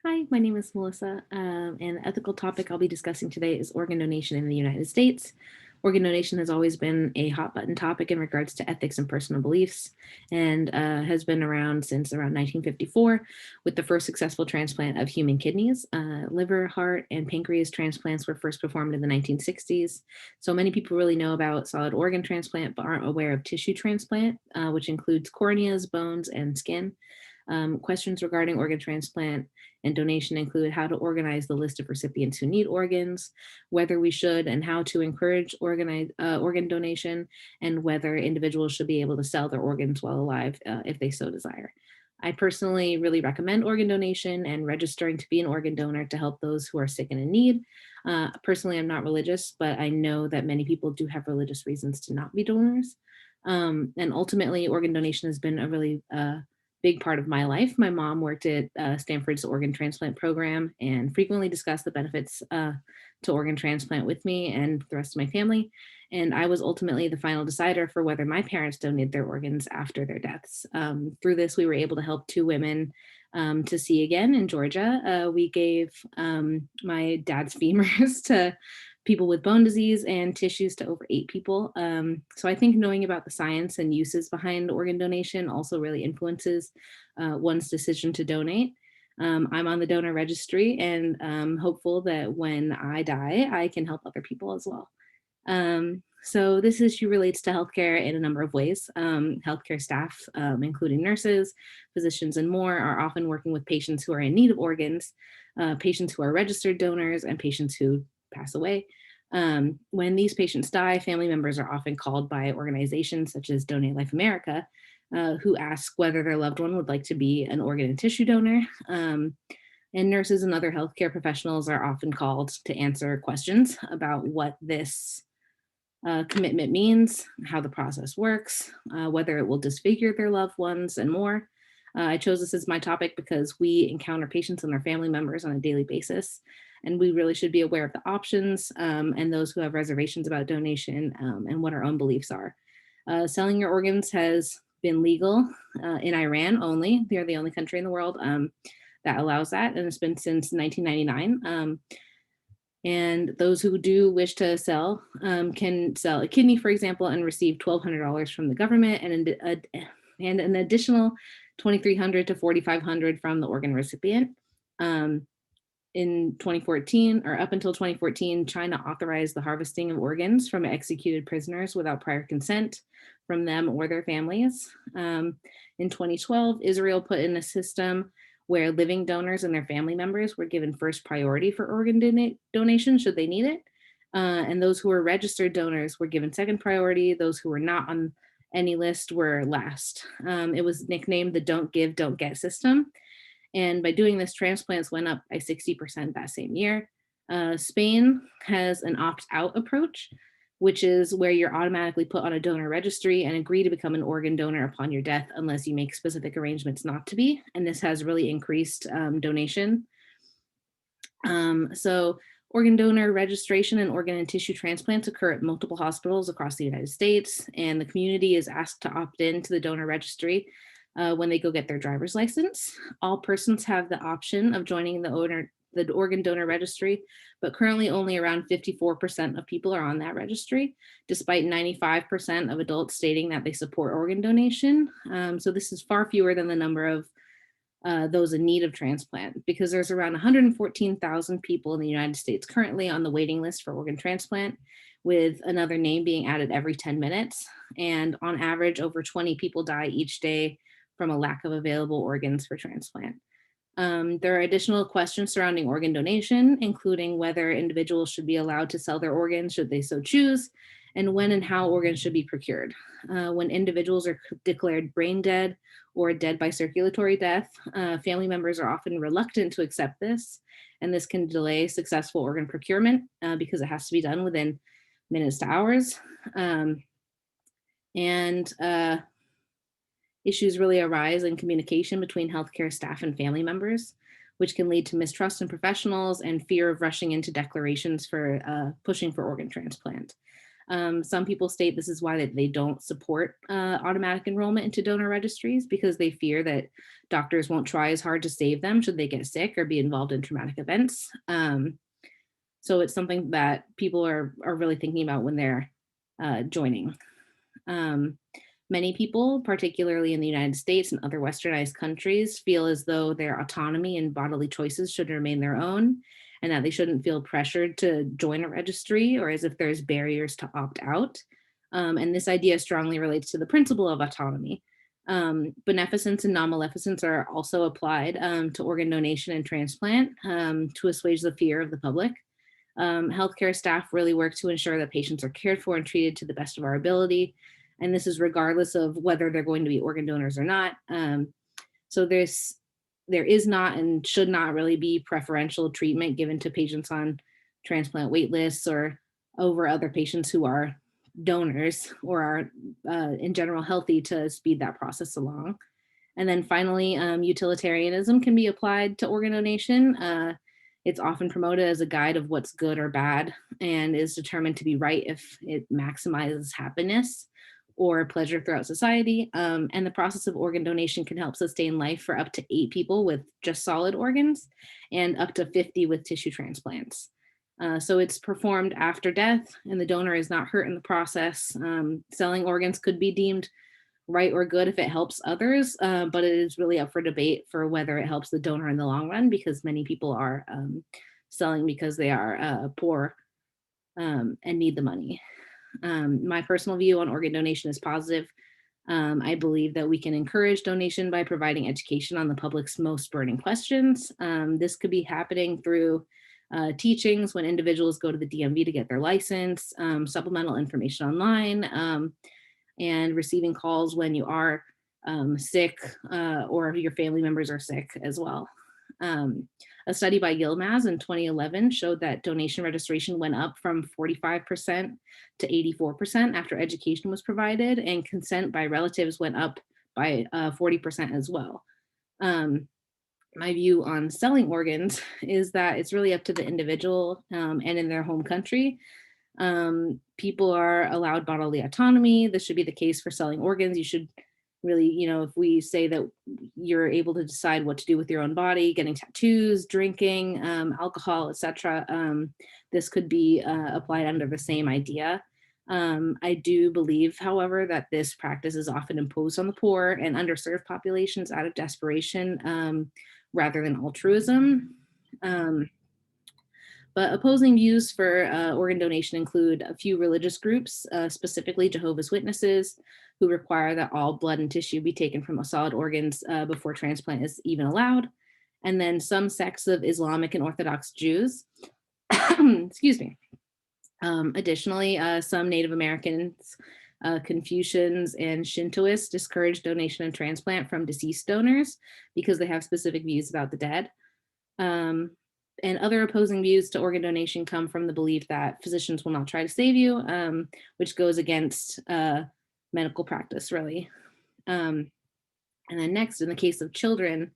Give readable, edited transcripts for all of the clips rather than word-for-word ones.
Hi, my name is Melissa, and the ethical topic I'll be discussing today is organ donation in the United States. Organ donation has always been a hot button topic in regards to ethics and personal beliefs, and has been around since around 1954 with the first successful transplant of human kidneys. Liver, heart, and pancreas transplants were first performed in the 1960s. So many people really know about solid organ transplant, but aren't aware of tissue transplant, which includes corneas, bones, and skin. Questions regarding organ transplant and donation include how to organize the list of recipients who need organs, whether we should and how to encourage organ donation, and whether individuals should be able to sell their organs while alive if they so desire. I personally really recommend organ donation and registering to be an organ donor to help those who are sick and in need. Personally, I'm not religious, but I know that many people do have religious reasons to not be donors. And ultimately, organ donation has been a really big part of my life. My mom worked at Stanford's organ transplant program and frequently discussed the benefits to organ transplant with me and the rest of my family. And I was ultimately the final decider for whether my parents donated their organs after their deaths. Through this, we were able to help two women to see again in Georgia. We gave my dad's femurs to people with bone disease and tissues to over 8 people. So I think knowing about the science and uses behind organ donation also really influences one's decision to donate. I'm on the donor registry and hopeful that when I die, I can help other people as well. So this issue relates to healthcare in a number of ways. Healthcare staff, including nurses, physicians, and more, are often working with patients who are in need of organs, patients who are registered donors, and patients who pass away. When these patients die, family members are often called by organizations such as Donate Life America, who ask whether their loved one would like to be an organ and tissue donor. And nurses and other healthcare professionals are often called to answer questions about what this commitment means, how the process works, whether it will disfigure their loved ones, and more. I chose this as my topic because we encounter patients and their family members on a daily basis, and we really should be aware of the options and those who have reservations about donation and what our own beliefs are. Selling your organs has been legal in Iran only. They're the only country in the world that allows that, and it's been since 1999. And those who do wish to sell can sell a kidney, for example, and receive $1,200 from the government and an additional 2,300 to 4,500 from the organ recipient. Um, in 2014, or up until 2014, China authorized the harvesting of organs from executed prisoners without prior consent from them or their families. In 2012, Israel put in a system where living donors and their family members were given first priority for organ donation should they need it. And those who were registered donors were given second priority. Those who were not on any list were last. It was nicknamed the Don't Give, Don't Get system. And by doing this, transplants went up by 60% that same year. Spain has an opt out approach, which is where you're automatically put on a donor registry and agree to become an organ donor upon your death unless you make specific arrangements not to be. And this has really increased donation. So, organ donor registration and organ and tissue transplants occur at multiple hospitals across the United States, and the community is asked to opt in to the donor registry when they go get their driver's license. All persons have the option of joining the organ donor registry, but currently only around 54% of people are on that registry, despite 95% of adults stating that they support organ donation. So this is far fewer than the number of those in need of transplant, because there's around 114,000 people in the United States currently on the waiting list for organ transplant, with another name being added every 10 minutes. And on average, over 20 people die each day from a lack of available organs for transplant. There are additional questions surrounding organ donation, including whether individuals should be allowed to sell their organs should they so choose, and when and how organs should be procured. When individuals are declared brain dead or dead by circulatory death, family members are often reluctant to accept this, and this can delay successful organ procurement because it has to be done within minutes to hours. And Issues really arise in communication between healthcare staff and family members, which can lead to mistrust in professionals and fear of rushing into declarations for pushing for organ transplant. Some people state this is why they don't support automatic enrollment into donor registries, because they fear that doctors won't try as hard to save them should they get sick or be involved in traumatic events. So it's something that people are really thinking about when they're joining. Um, Many people, particularly in the United States and other westernized countries, feel as though their autonomy and bodily choices should remain their own, and that they shouldn't feel pressured to join a registry or as if there's barriers to opt out. And this idea strongly relates to the principle of autonomy. Beneficence and non-maleficence are also applied to organ donation and transplant to assuage the fear of the public. Healthcare staff really work to ensure that patients are cared for and treated to the best of our ability. And this is regardless of whether they're going to be organ donors or not. So there is not and should not really be preferential treatment given to patients on transplant wait lists or over other patients who are donors or are in general healthy, to speed that process along. And then finally, utilitarianism can be applied to organ donation. It's often promoted as a guide of what's good or bad and is determined to be right if it maximizes happiness or pleasure throughout society. And the process of organ donation can help sustain life for up to 8 people with just solid organs and up to 50 with tissue transplants. So it's performed after death, and the donor is not hurt in the process. Selling organs could be deemed right or good if it helps others, but it is really up for debate for whether it helps the donor in the long run, because many people are selling because they are poor and need the money. My personal view on organ donation is positive. I believe that we can encourage donation by providing education on the public's most burning questions. This could be happening through teachings when individuals go to the DMV to get their license, supplemental information online, and receiving calls when you are sick or your family members are sick as well. A study by Yilmaz in 2011 showed that donation registration went up from 45% to 84% after education was provided, and consent by relatives went up by 40% as well. My view on selling organs is that it's really up to the individual and in their home country. People are allowed bodily autonomy. This should be the case for selling organs. You should really, if we say that you're able to decide what to do with your own body, getting tattoos, drinking, alcohol, etc., this could be applied under the same idea. I do believe, however, that this practice is often imposed on the poor and underserved populations out of desperation rather than altruism. But opposing views for organ donation include a few religious groups, specifically Jehovah's Witnesses, who require that all blood and tissue be taken from solid organs before transplant is even allowed. And then some sects of Islamic and Orthodox Jews. Excuse me. Additionally, some Native Americans, Confucians, and Shintoists discourage donation and transplant from deceased donors because they have specific views about the dead. And other opposing views to organ donation come from the belief that physicians will not try to save you, which goes against medical practice, really. And then next, in the case of children,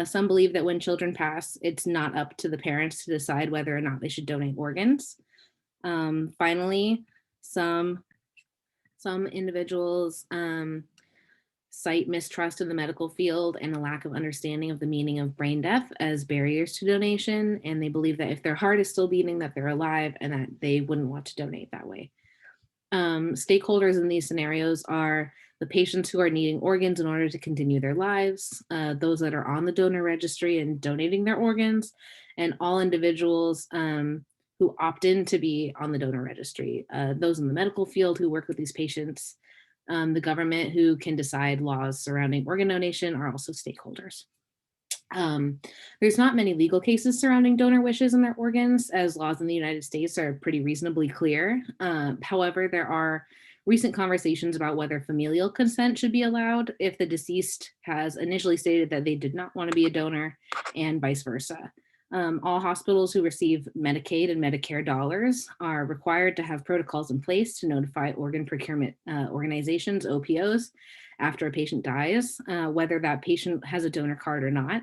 some believe that when children pass, it's not up to the parents to decide whether or not they should donate organs. Finally, some individuals cite mistrust in the medical field and a lack of understanding of the meaning of brain death as barriers to donation. And they believe that if their heart is still beating, that they're alive and that they wouldn't want to donate that way. Stakeholders in these scenarios are the patients who are needing organs in order to continue their lives, those that are on the donor registry and donating their organs, and all individuals who opt in to be on the donor registry, those in the medical field who work with these patients. The government, who can decide laws surrounding organ donation, are also stakeholders. There's not many legal cases surrounding donor wishes and their organs, as laws in the United States are pretty reasonably clear. However, there are recent conversations about whether familial consent should be allowed if the deceased has initially stated that they did not want to be a donor, and vice versa. All hospitals who receive Medicaid and Medicare dollars are required to have protocols in place to notify organ procurement organizations, OPOs, after a patient dies, whether that patient has a donor card or not.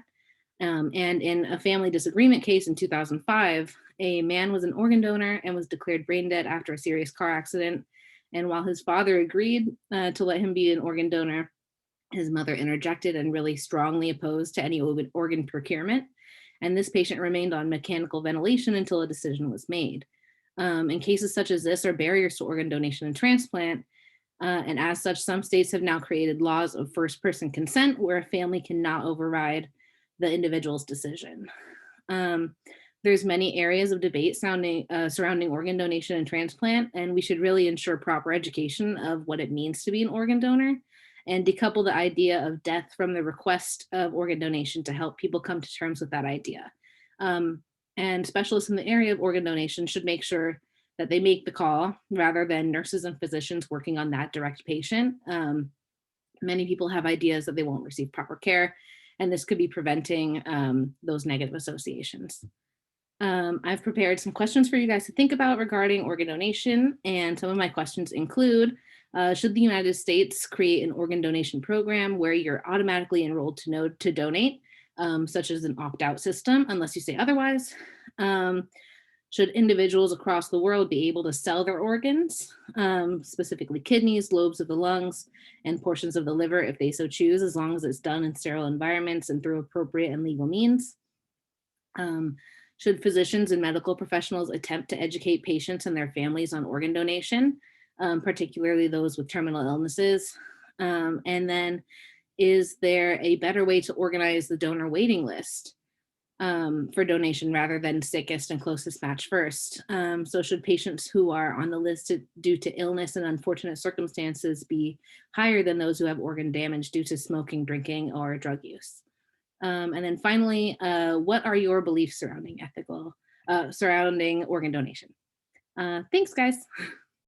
And in a family disagreement case in 2005, a man was an organ donor and was declared brain dead after a serious car accident. And while his father agreed to let him be an organ donor, his mother interjected and really strongly opposed to any organ procurement. And this patient remained on mechanical ventilation until a decision was made. In cases such as this are barriers to organ donation and transplant. And as such, some states have now created laws of first person consent where a family cannot override the individual's decision. Um, there's many areas of debate surrounding organ donation and transplant, and we should really ensure proper education of what it means to be an organ donor and decouple the idea of death from the request of organ donation to help people come to terms with that idea. Um, and specialists in the area of organ donation should make sure that they make the call rather than nurses and physicians working on that direct patient. Many people have ideas that they won't receive proper care, and this could be preventing those negative associations. I've prepared some questions for you guys to think about regarding organ donation, and some of my questions include, should the United States create an organ donation program where you're automatically enrolled to donate, such as an opt-out system, unless you say otherwise? Should individuals across the world be able to sell their organs, specifically kidneys, lobes of the lungs, and portions of the liver if they so choose, as long as it's done in sterile environments and through appropriate and legal means? Should physicians and medical professionals attempt to educate patients and their families on organ donation, particularly those with terminal illnesses? And then, is there a better way to organize the donor waiting list for donation rather than sickest and closest match first? So should patients who are on the list due to illness and unfortunate circumstances be higher than those who have organ damage due to smoking, drinking, or drug use? And then finally, what are your beliefs surrounding surrounding organ donation? Thanks, guys.